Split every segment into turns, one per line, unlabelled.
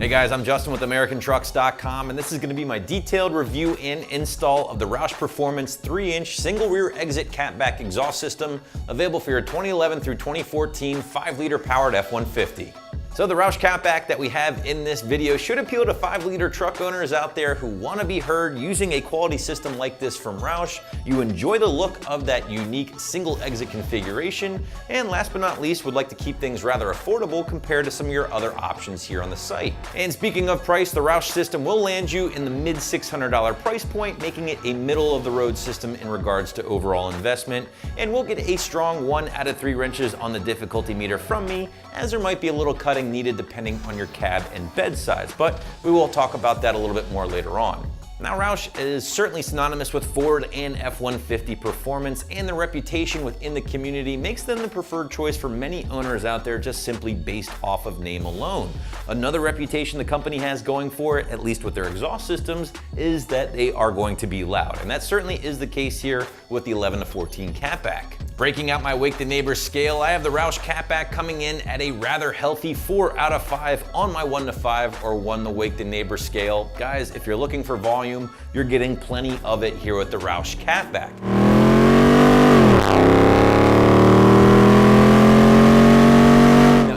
Hey guys, I'm Justin with AmericanTrucks.com, and this is going to be my detailed review and install of the Roush Performance 3-inch single rear exit catback exhaust system, available for your 2011 through 2014 5-liter powered F-150. So the Roush catback that we have in this video should appeal to 5-liter truck owners out there who want to be heard using a quality system like this from Roush. You enjoy the look of that unique single exit configuration, and last but not least, would like to keep things rather affordable compared to some of your other options here on the site. And speaking of price, the Roush system will land you in the mid $600 price point, making it a middle of the road system in regards to overall investment, and we'll get a strong 1 out of 3 wrenches on the difficulty meter from me, as there might be a little cutting needed depending on your cab and bed size, but we will talk about that a little bit more later on. Now, Roush is certainly synonymous with Ford and F-150 performance, and their reputation within the community makes them the preferred choice for many owners out there just simply based off of name alone. Another reputation the company has going for it, at least with their exhaust systems, is that they are going to be loud, and that certainly is the case here with the 11 to 14 catback. Breaking out my Wake the Neighbor scale, I have the Roush catback coming in at a rather healthy 4 out of 5 on my 1 to 5 or 1 to Wake the Neighbor scale. Guys, if you're looking for volume, you're getting plenty of it here with the Roush catback.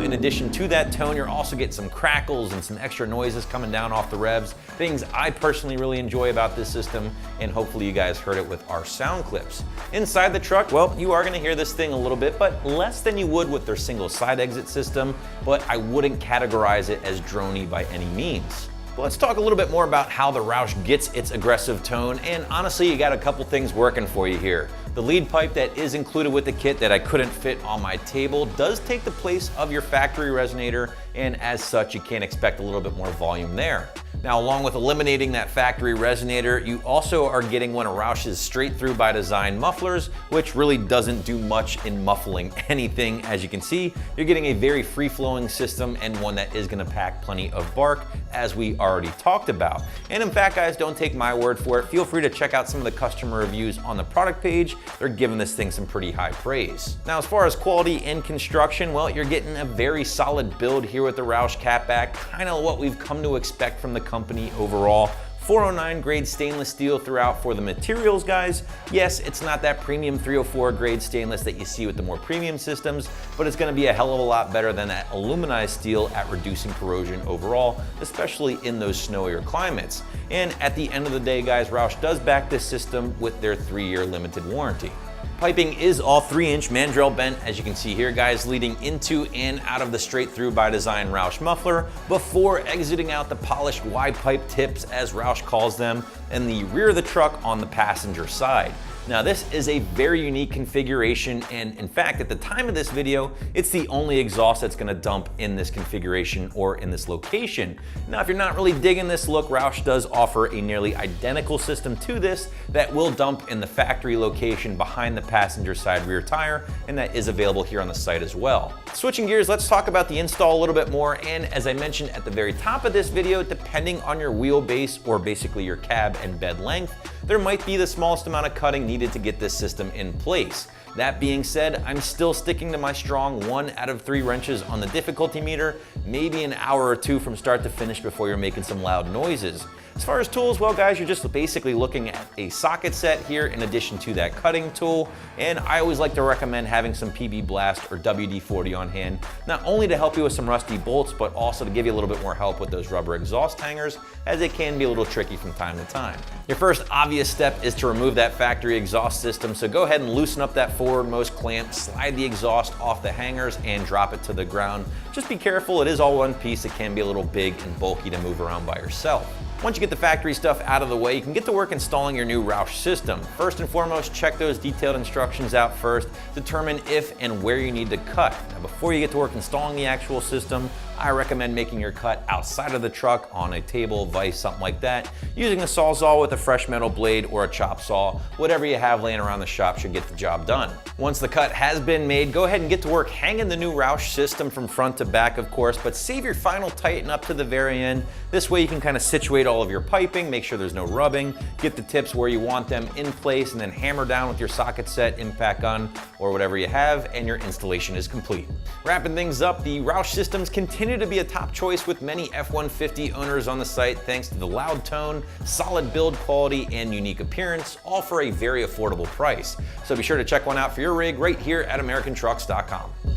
In addition to that tone, you're also getting some crackles and some extra noises coming down off the revs, things I personally really enjoy about this system, and hopefully you guys heard it with our sound clips. Inside the truck, well, you are going to hear this thing a little bit, but less than you would with their single side exit system, but I wouldn't categorize it as droney by any means. But let's talk a little bit more about how the Roush gets its aggressive tone, and honestly, you got a couple things working for you here. The lead pipe that is included with the kit that I couldn't fit on my table does take the place of your factory resonator, and as such, you can expect a little bit more volume there. Now, along with eliminating that factory resonator, you also are getting one of Roush's straight through by design mufflers, which really doesn't do much in muffling anything. As you can see, you're getting a very free-flowing system and one that is gonna pack plenty of bark, as we already talked about. And in fact, guys, don't take my word for it. Feel free to check out some of the customer reviews on the product page. They're giving this thing some pretty high praise. Now, as far as quality and construction, well, you're getting a very solid build here with the Roush catback, kind of what we've come to expect from the company overall. 409 grade stainless steel throughout for the materials, guys. Yes, it's not that premium 304 grade stainless that you see with the more premium systems, but it's gonna be a hell of a lot better than that aluminized steel at reducing corrosion overall, especially in those snowier climates. And at the end of the day, guys, Roush does back this system with their 3-year limited warranty. Piping is all 3-inch mandrel-bent, as you can see here, guys, leading into and out of the straight through by design Roush muffler before exiting out the polished wide pipe tips, as Roush calls them, in the rear of the truck on the passenger side. Now, this is a very unique configuration, and in fact, at the time of this video, it's the only exhaust that's gonna dump in this configuration or in this location. Now, if you're not really digging this look, Roush does offer a nearly identical system to this that will dump in the factory location behind the passenger side rear tire, and that is available here on the site as well. Switching gears, let's talk about the install a little bit more, and as I mentioned at the very top of this video, depending on your wheelbase or basically your cab and bed length, there might be the smallest amount of cutting needed to get this system in place. That being said, I'm still sticking to my strong 1 out of 3 wrenches on the difficulty meter, maybe an hour or 2 from start to finish before you're making some loud noises. As far as tools, well, guys, you're just basically looking at a socket set here in addition to that cutting tool, and I always like to recommend having some PB Blast or WD-40 on hand, not only to help you with some rusty bolts, but also to give you a little bit more help with those rubber exhaust hangers, as it can be a little tricky from time to time. Your first obvious step is to remove that factory exhaust system, so go ahead and loosen up that forwardmost clamp, slide the exhaust off the hangers, and drop it to the ground. Just be careful, it is all one piece. It can be a little big and bulky to move around by yourself. Once you get the factory stuff out of the way, you can get to work installing your new Roush system. First and foremost, check those detailed instructions out first, determine if and where you need to cut. Now, before you get to work installing the actual system, I recommend making your cut outside of the truck on a table, vise, something like that, using a Sawzall with a fresh metal blade or a chop saw. Whatever you have laying around the shop should get the job done. Once the cut has been made, go ahead and get to work hanging the new Roush system from front to back, of course, but save your final tighten up to the very end. This way you can kind of situate all of your piping, make sure there's no rubbing, get the tips where you want them in place, and then hammer down with your socket set, impact gun, or whatever you have, and your installation is complete. Wrapping things up, the Roush systems continue continue to be a top choice with many F-150 owners on the site thanks to the loud tone, solid build quality, and unique appearance, all for a very affordable price. So be sure to check one out for your rig right here at AmericanTrucks.com.